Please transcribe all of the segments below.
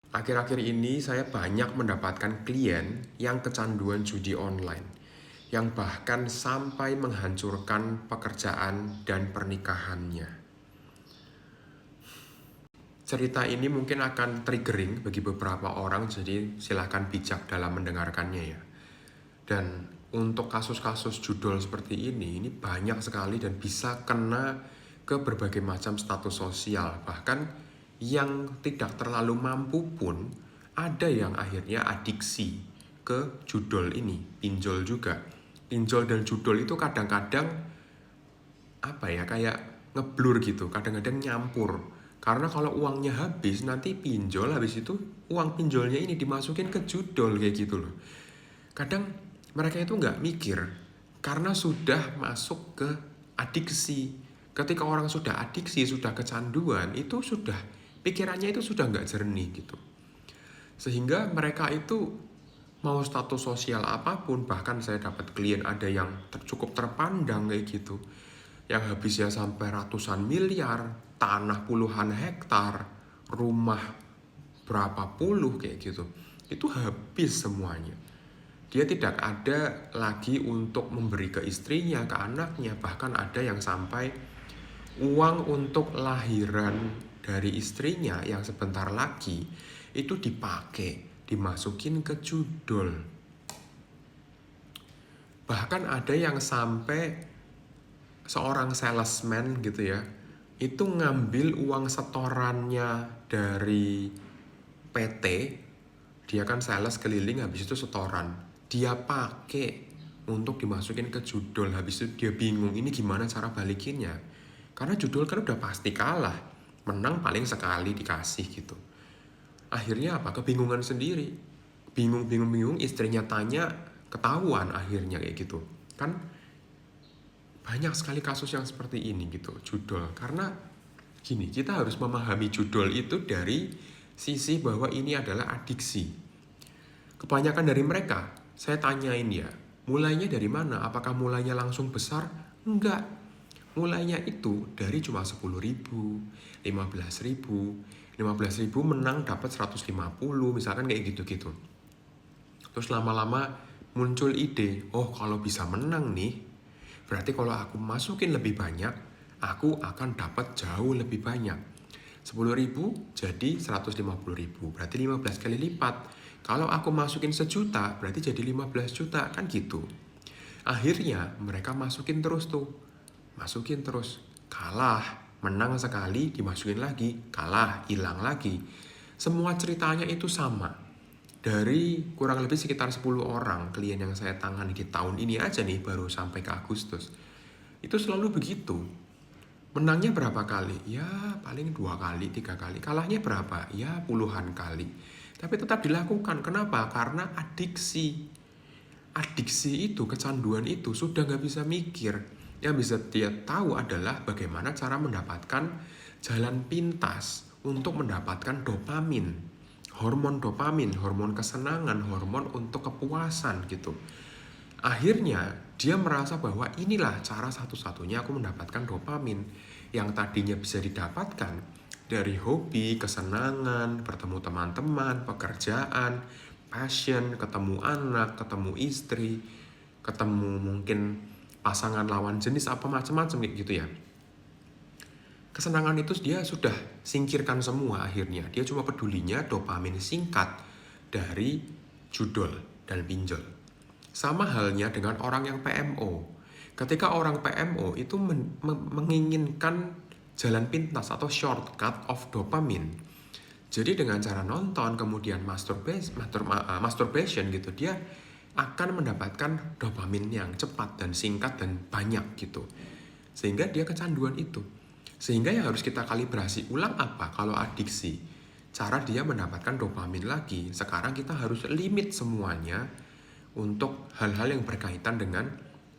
Akhir-akhir ini saya banyak mendapatkan klien yang kecanduan judi online, yang bahkan sampai menghancurkan pekerjaan dan pernikahannya. Cerita ini mungkin akan triggering bagi beberapa orang, jadi silahkan bijak dalam mendengarkannya ya. Dan untuk kasus-kasus judul seperti ini banyak sekali dan bisa kena ke berbagai macam status sosial. Bahkan yang tidak terlalu mampu pun ada yang akhirnya adiksi ke judul ini, pinjol juga. Pinjol dan judul itu kadang-kadang kayak ngeblur gitu, kadang-kadang nyampur. Karena kalau uangnya habis, nanti pinjol habis itu uang pinjolnya ini dimasukin ke judul kayak gitu loh. Kadang mereka itu nggak mikir karena sudah masuk ke adiksi. Ketika orang sudah adiksi, sudah kecanduan, itu sudah pikirannya itu sudah nggak jernih gitu. Sehingga mereka itu mau status sosial apapun, bahkan saya dapat klien ada yang cukup terpandang kayak gitu, yang habisnya sampai ratusan miliar, tanah puluhan hektar, rumah berapa puluh kayak gitu, itu habis semuanya. Dia tidak ada lagi untuk memberi ke istrinya, ke anaknya. Bahkan ada yang sampai uang untuk lahiran dari istrinya yang sebentar lagi itu dipakai, dimasukin ke judul. Bahkan ada yang sampai seorang salesman gitu ya, itu ngambil uang setorannya dari PT. Dia kan sales keliling, habis itu setoran dia pakai untuk dimasukin ke judul. Habis itu dia bingung ini gimana cara balikinnya, karena judul kan udah pasti kalah, menang paling sekali dikasih gitu. Akhirnya apa, kebingungan sendiri, bingung, istrinya tanya ketahuan akhirnya kayak gitu kan. Banyak sekali kasus yang seperti ini gitu, judul. Karena gini, kita harus memahami judul itu dari sisi bahwa ini adalah adiksi. Kebanyakan dari mereka, saya tanyain ya, mulainya dari mana? Apakah mulainya langsung besar? Enggak. Mulainya itu dari cuma 10.000, 15.000, 15.000 menang dapat 150, misalkan kayak gitu-gitu. Terus lama-lama muncul ide, oh kalau bisa menang nih, berarti kalau aku masukin lebih banyak, aku akan dapat jauh lebih banyak. 10.000 jadi 150.000, berarti 15 kali lipat. Kalau aku masukin 1 juta, berarti jadi 15 juta, kan gitu. Akhirnya mereka masukin terus tuh, masukin terus. Kalah, menang sekali, dimasukin lagi, kalah, hilang lagi. Semua ceritanya itu sama. Dari kurang lebih sekitar 10 orang klien yang saya tangani di tahun ini aja nih, baru sampai ke Agustus, itu selalu begitu. Menangnya berapa kali? Ya paling 2 kali, 3 kali. Kalahnya berapa? Ya puluhan kali. Tapi tetap dilakukan. Kenapa? Karena adiksi. Adiksi itu, kecanduan itu sudah gak bisa mikir. Yang bisa dia tahu adalah bagaimana cara mendapatkan jalan pintas untuk mendapatkan dopamin. Hormon dopamin, hormon kesenangan, hormon untuk kepuasan gitu. Akhirnya dia merasa bahwa inilah cara satu-satunya aku mendapatkan dopamin, yang tadinya bisa didapatkan dari hobi, kesenangan, bertemu teman-teman, pekerjaan, passion, ketemu anak, ketemu istri, ketemu mungkin pasangan lawan jenis apa macam-macam gitu ya. Kesenangan itu dia sudah singkirkan semua akhirnya. Dia cuma pedulinya dopamin singkat dari judul dan pinjol. Sama halnya dengan orang yang PMO. Ketika orang PMO itu menginginkan jalan pintas atau shortcut of dopamine. Jadi dengan cara nonton kemudian masturbation gitu, dia akan mendapatkan dopamin yang cepat dan singkat dan banyak gitu. Sehingga dia kecanduan itu. Sehingga yang harus kita kalibrasi ulang apa? Kalau adiksi, cara dia mendapatkan dopamin lagi. Sekarang kita harus limit semuanya untuk hal-hal yang berkaitan dengan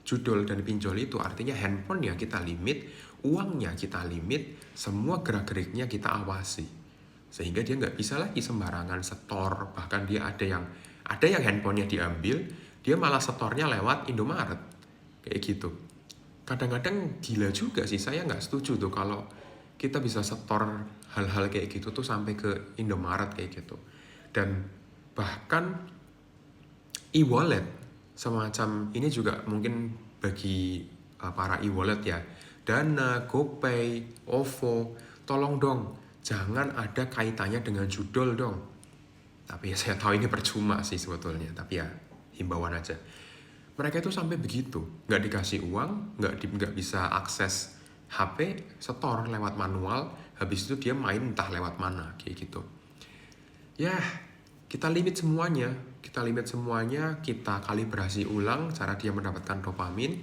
judul dan pinjol itu. Artinya handphonenya kita limit, uangnya kita limit, semua gerak-geriknya kita awasi. Sehingga dia nggak bisa lagi sembarangan setor. Bahkan dia ada yang handphonenya diambil, dia malah setornya lewat Indomaret. Kayak gitu. Kadang-kadang gila juga sih, saya nggak setuju tuh kalau kita bisa setor hal-hal kayak gitu tuh sampai ke Indomaret kayak gitu. Dan bahkan e-wallet semacam ini juga mungkin bagi para e-wallet ya, Dana, GoPay, OVO, tolong dong jangan ada kaitannya dengan judul dong. Tapi ya saya tahu ini percuma sih sebetulnya, tapi ya himbauan aja. Mereka itu sampai begitu, nggak dikasih uang, nggak bisa akses HP, setor lewat manual, habis itu dia main entah lewat mana, kayak gitu. Ya, kita limit semuanya, kita kalibrasi ulang cara dia mendapatkan dopamin,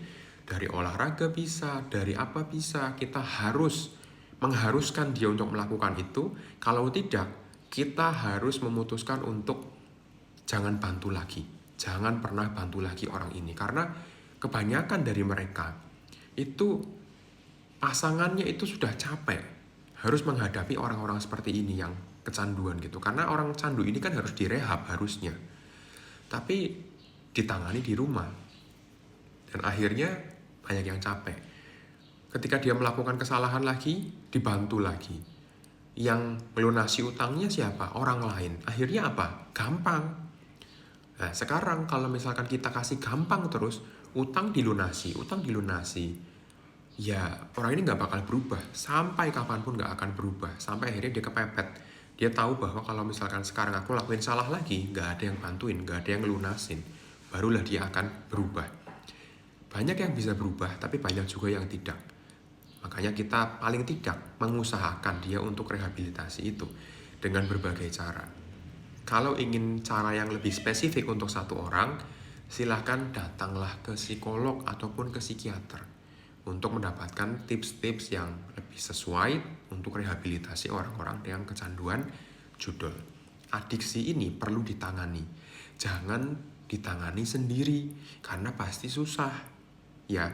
dari olahraga bisa, dari apa bisa, kita harus mengharuskan dia untuk melakukan itu. Kalau tidak, kita harus memutuskan untuk jangan bantu lagi. Jangan pernah bantu lagi orang ini. Karena kebanyakan dari mereka itu pasangannya itu sudah capek harus menghadapi orang-orang seperti ini yang kecanduan gitu. Karena orang candu ini kan harus direhab harusnya. Tapi ditangani di rumah. Dan akhirnya banyak yang capek. Ketika dia melakukan kesalahan lagi, dibantu lagi. Yang melunasi utangnya siapa? Orang lain. Akhirnya apa? Gampang. Nah, sekarang kalau misalkan kita kasih gampang terus, utang dilunasi, ya orang ini nggak bakal berubah. Sampai kapanpun nggak akan berubah. Sampai akhirnya dia kepepet. Dia tahu bahwa kalau misalkan sekarang aku lakuin salah lagi, nggak ada yang bantuin, nggak ada yang ngelunasin. Barulah dia akan berubah. Banyak yang bisa berubah, tapi banyak juga yang tidak. Makanya kita paling tidak mengusahakan dia untuk rehabilitasi itu dengan berbagai cara. Kalau ingin cara yang lebih spesifik untuk satu orang, silahkan datanglah ke psikolog ataupun ke psikiater untuk mendapatkan tips-tips yang lebih sesuai untuk rehabilitasi orang-orang yang kecanduan judul. Adiksi ini perlu ditangani. Jangan ditangani sendiri karena pasti susah. Ya,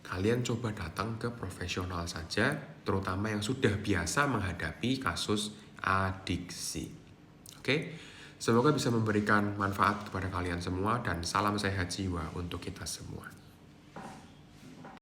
kalian coba datang ke profesional saja, terutama yang sudah biasa menghadapi kasus adiksi. Oke, semoga bisa memberikan manfaat kepada kalian semua dan salam sehat jiwa untuk kita semua.